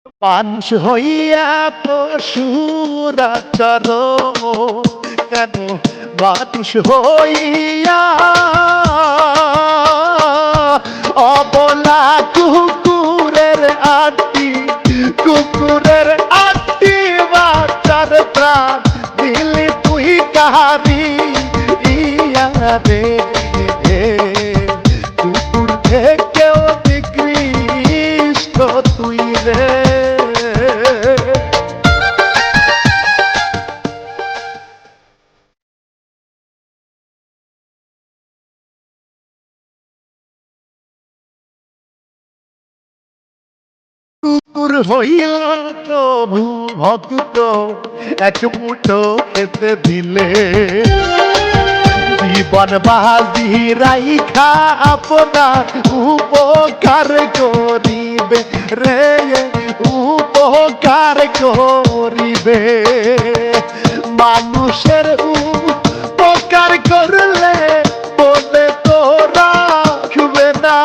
মানুষ হইয়া পশুর আচরণ, কেন মানুষ হইয়া অবলা কুকুরের আটি, কুকুরের আটি বাচ্চার প্রাণ দিলি তুই কাহারি ইয়া রে। কুকুর থেকেও নিকৃষ্ট তুই রে। কুকুর হইয়া প্রভু ভক্ত এক মুঠো খেতে দিলে, জীবন বাজি রাইখা আপনার উপকার করিবে রে, উপকার করিবে। মানুষের উপকার করলে বলে তো রাখবে না,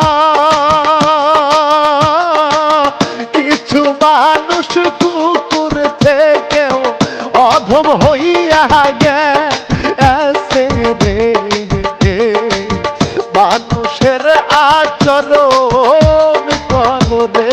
কিছু মানুষ কুকুর থেকেও অধম হইয়া গেছে রে। মানুষের আচরণ করে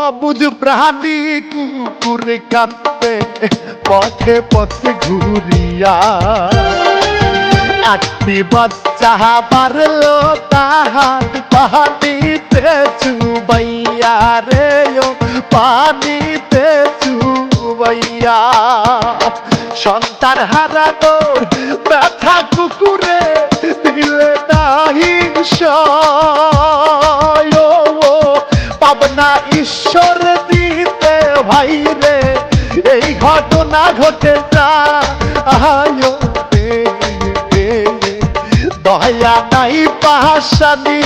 অবুঝ প্রাণী কুকুর কাঁদতে পথে পথে ঘুরিয়া, একটি বাচ্চা পারলো তাহার পানিতে চুবাইয়া রে, পানিতে চুবাইয়া। সন্তান হারানোর ব্যথা কুকুরে দিলে নাহি পাবনা ঈশ্বর দিতে ভাই রে, এই ঘটনা ঘটে যায় দয়া নাই পাশানি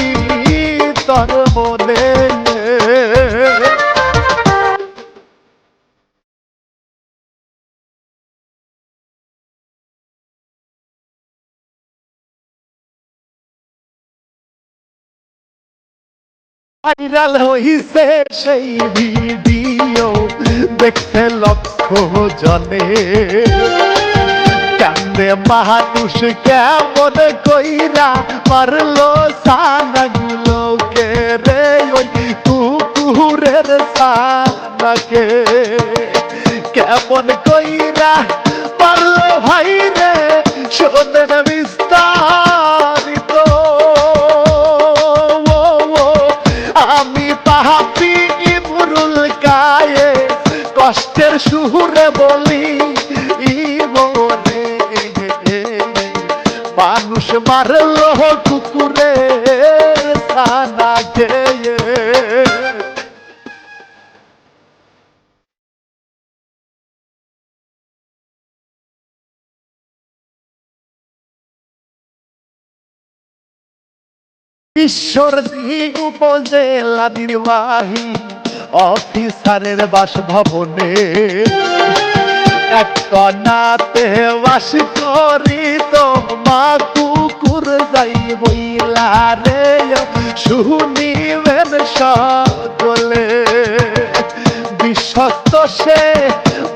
তোর মনে। ভাইরাল হইছে সেই ভিডিও দেখতে লক্ষ জনে, কান্দে মানুষ কেমন কইরা মারলো সানাগুলোকে রে, ওই কুকুরের সানাকে কেমন কইরা মারলো ভাই রে, শোনেন বিস্তারিত। আমি পাপি ইমরুল কায়ে কষ্টের সুরে বলি মনে, মানুষ মারলো কুকুরে ছানা খেয়ে। ঈশ্বরদী উপজেলা নির্বাহী অফিসারের বাসভবনে এক কণাতে বাস করিত মা কুকুর যাই বইলা রে, শুনিবেন সকলে। বিশ্বস্ত সে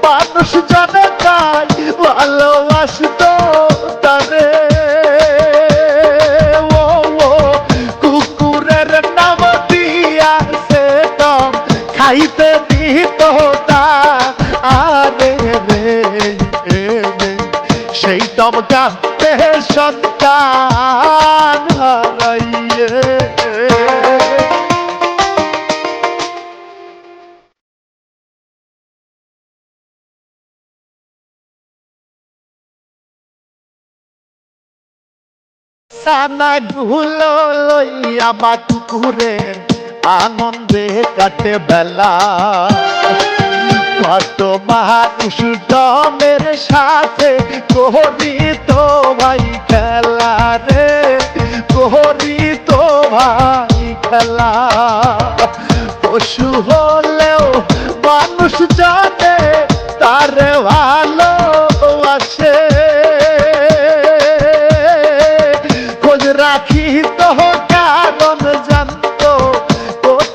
মানুষ জনতাই ভালোবাসত তারে, কুকুরের নাম দিয়াছে তম খাইতে দিত তা আরে রে, সেই তম কাঁদতে সন্তান হারাইয়ে। সানা গুলো লইয়া মা কুকুরে আনন্দে কাটে বেলা, কত মানুষ দমের সাথে করিত ভাই খেলা রে, করিত ভাই খেলা। পশু হলেও মানুষ জানে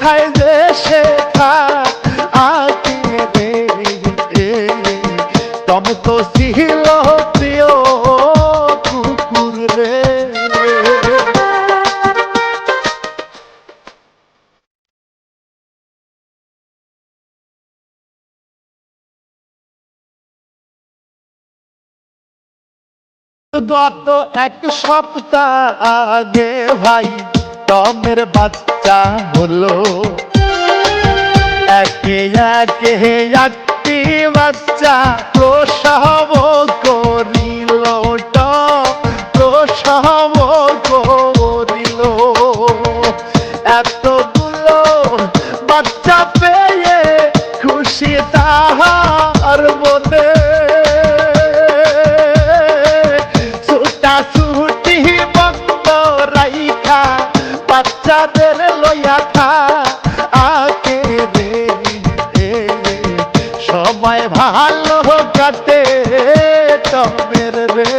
কোথায় যে সে থাকে রে, তম তো ছিল প্রিয় কুকুর রে। গত এক সপ্তাহ আগে ভাই টমের বাচ্চা হলো, একে একে একটি বাচ্চা প্রসব করিল, প্রসব করিল। এতগুলো বাচ্চা পেয়ে খুশি তাহার মনে, ছুটি বন্ধ রাইখা বাচ্চাদের লইয়া থাকে রে, সময় ভালো কাটে টমের রে।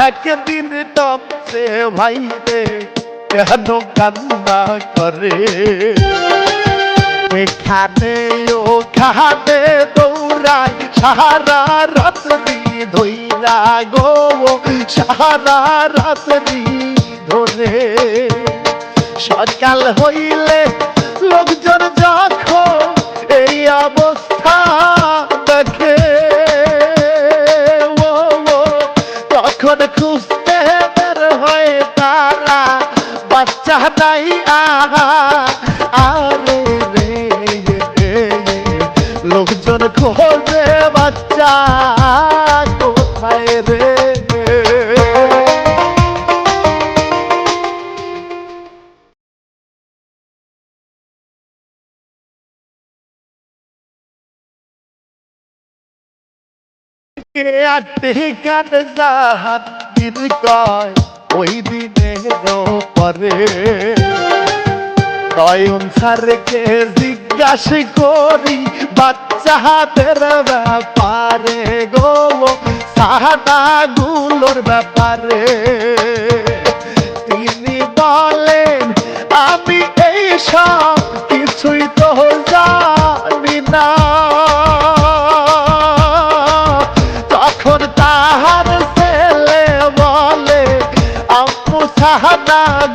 একদিন টম সে ভাইরে কেন কান্না করে, এখানে ওখানে দৌড়াই সারা রাত্রি ধইরা গো, সারা রাত্রি ধরে। সকাল হইলে লোকজন যখন এই অবস্থা দেখে, তখন খুঁজতে বের হয় তারা বাচ্চা নাই আরে রে, লোকজন খোঁজে বাচ্চা কোথায় রে। কান জাহান্নির কয় ওই দিনের পরে, নয়ন স্যারকে জিজ্ঞাসা করি বাচ্চাদের ব্যাপারে গো, সাহানাগুলোর ব্যাপারে। তিনি বলেন আমি এই সব কিছুই তো জানি না। তখন তাহার ছেলে বলে আম্মু সাহানাগুলিকে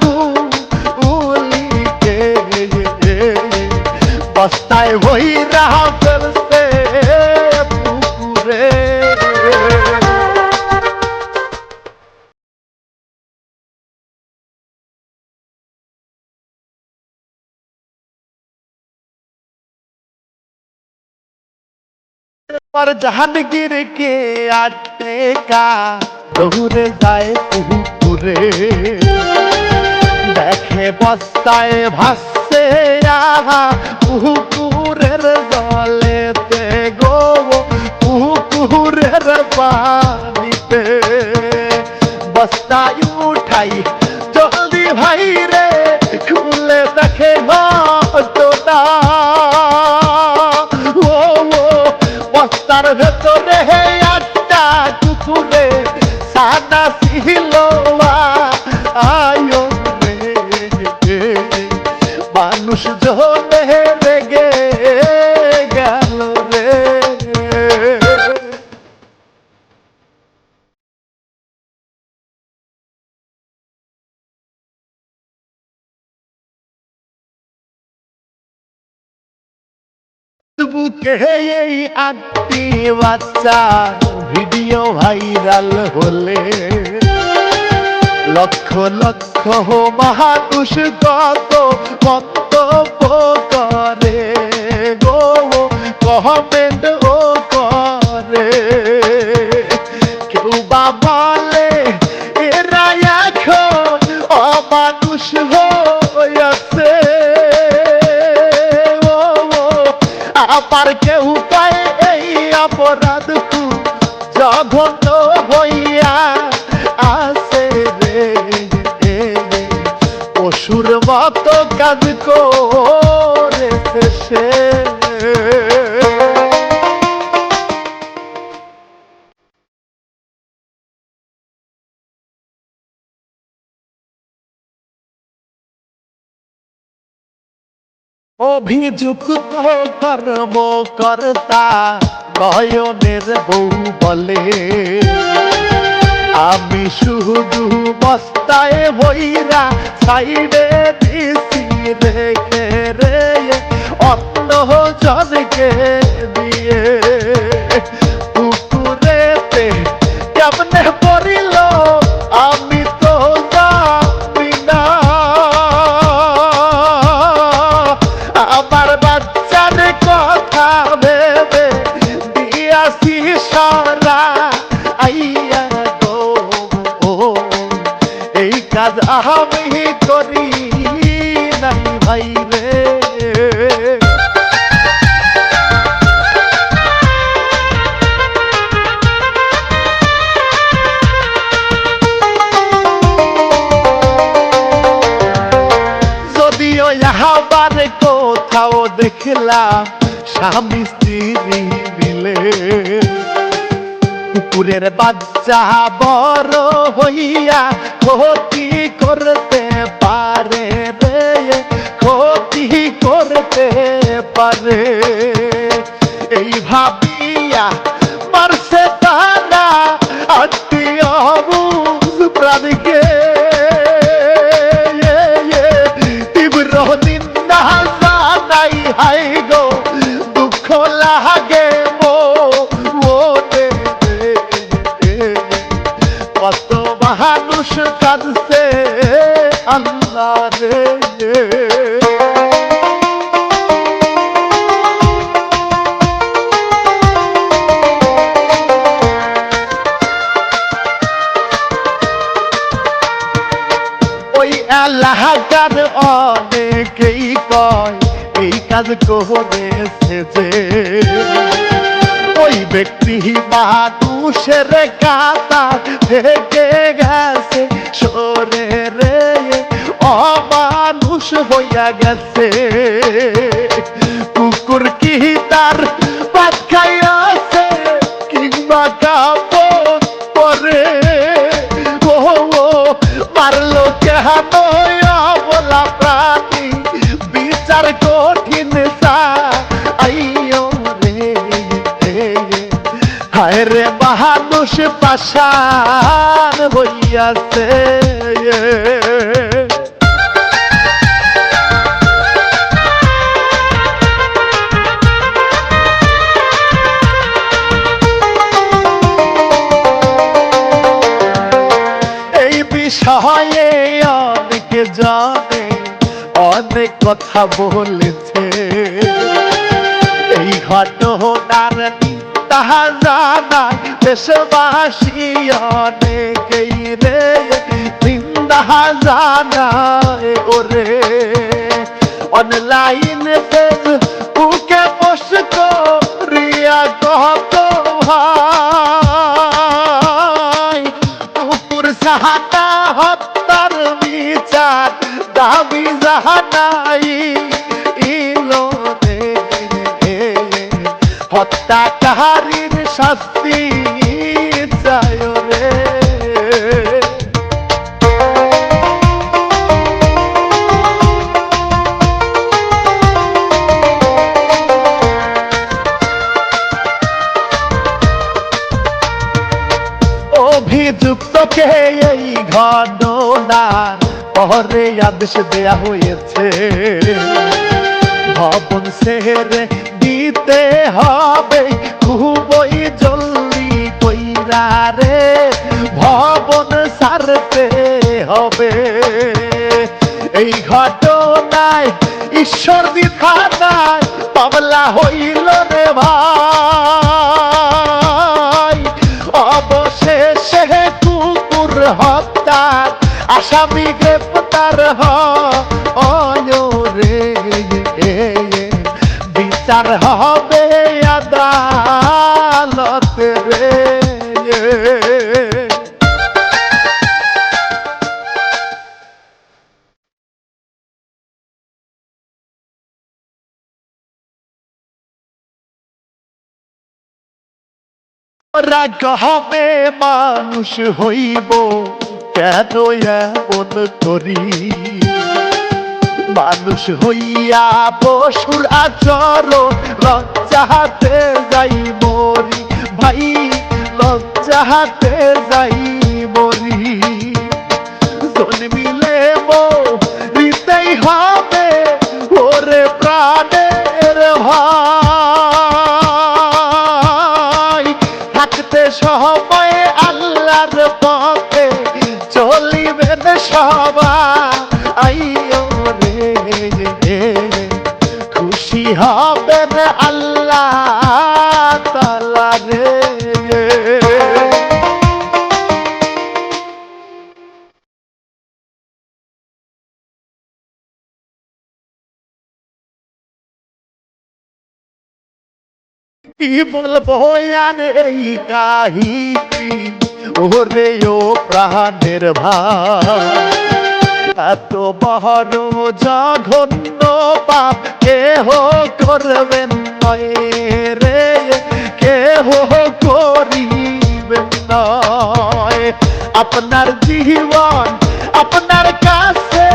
বস্তায় বইরা ফেলছে পুকুরে। पर জাহাঙ্গীর কে আটকা দৌড়ে যায় পুকুরে, দেখে বস্তায় ভাসছে পুকুরের জলেতে গো, পুকুরের পানিতে। বস্তায় উঠাই জলদি ভাই রে, খুলে দেখে ঘটনা, বস্তার ভেতরে একটা কুকুরে সাদা ছিল আয়ো রে, মানুষ জনে রেগে গেল রে। বুকে এই আটটি বাচ্চা ভিডিও ভাইরাল হলে, লক্ষ লক্ষ মানুষ কত মন্তব্য করে গো, কমেন্ট ও করে। কেউ বা বলে এরা এখন অমানুষ হয়েছে, আবার কেউ পায় এই অপরাধ জঘন্য হইয়া আসে রে, পশুর মতো কাজ করেছে সে। অভিযুক্ত কর্মকর্তা নয়নের বউ বলে আমি শুধু বস্তায় বইরা সাইডে দিছি রেখে রে অন্য জনকে দিয়ে পুকুরেতে কেমনে পড়িল আমি তো জানি না আমার বাচ্চার কথা ভেবে দিয়াছি সারা আইয়া গো এই কাজ আমি করি নাই ভাই রে যদিও আবার কোথাও দেখলাম স্বামী স্ত্রী মিলে কুকুরের বাচ্চা বড় হইয়া ক্ষতি করতে পারে রে ক্ষতি করতে পারে এই ভাবিয়া মারছে তারা আত্মীয় বুঝ প্রাণীকে তীব্র নিন্দা জানাই হাই গো দুঃখ লাগে কত মানুষ কাঁদছে আল্লাহ রে ওই এলাকার অনেকেই কয় এই কাজ করেছে যে ওই ব্যক্তি মানুষের কাতা থেকে গেছে সরে রে অমানুষ হইয়া গেছে কুকুর কি তার ভাত খাইয়াছে কিংবা কাপড় পরে ও মারলো কেন বলা প্রাণী বিচার কঠিন আইও হায় রে মানুষ পাষাণ হইয়াছে এই বিষয়ে অনেকে জানে অনেক কথা বলেছে এই ঘটনার তাহা জানাই দেশবাসী অনেকেই রে নিন্দা জানায় ওরে অনলাইন ফেসবুকে পোস্ট করিয়া কত ভাই কুকুর সাহাটা হত্যার বিচার দাবি জানাই ইলো হত্যাকারীর শাস্তি চাই রে অভিযুক্তকে এই ঘটনার পরে আদেশ দেয়া হয়েছে ভবন ছেড়ে দিতে হবে খুবই জলদি কইরা রে ভবন ছাড়তে হবে এই ঘটনায় ঈশ্বরদী থানায় মামলা হইল রে ভাই অবশেষে কুকুর হত্যার আসামি গ্রেপ্তার হয় রে বিচার হবে আদালতে রে রাগ হবে মানুষ হইব কেন এমন করি মানুষ হইয়া পশুর আচরণ লজ্জাতে যাই মরি ভাই লজ্জাতে যাই মরি জন্মিলে মরিতেই হবে ওরে প্রাণের ভাই থাকতে সময় আল্লাহর পথে চলিবেন সবাই খুশি হবেন আল্লাহ তাআলা রে কি বলবো আর এই কাহিনী ওরে ও প্রাণের ভাই এত বড় জঘন্য পাপ কেহ করবেন নয় রে কেহ করিবেন নয় আপনার জীবন আপনার কাছে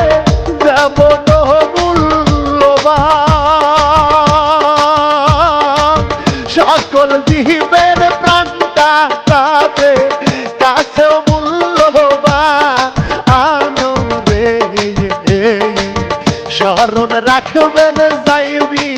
যেমন মূল্যবান সকল জীবের প্রাণটা তাদের কাছেও মূল্যবান স্মরণ রাখবেন যাইবি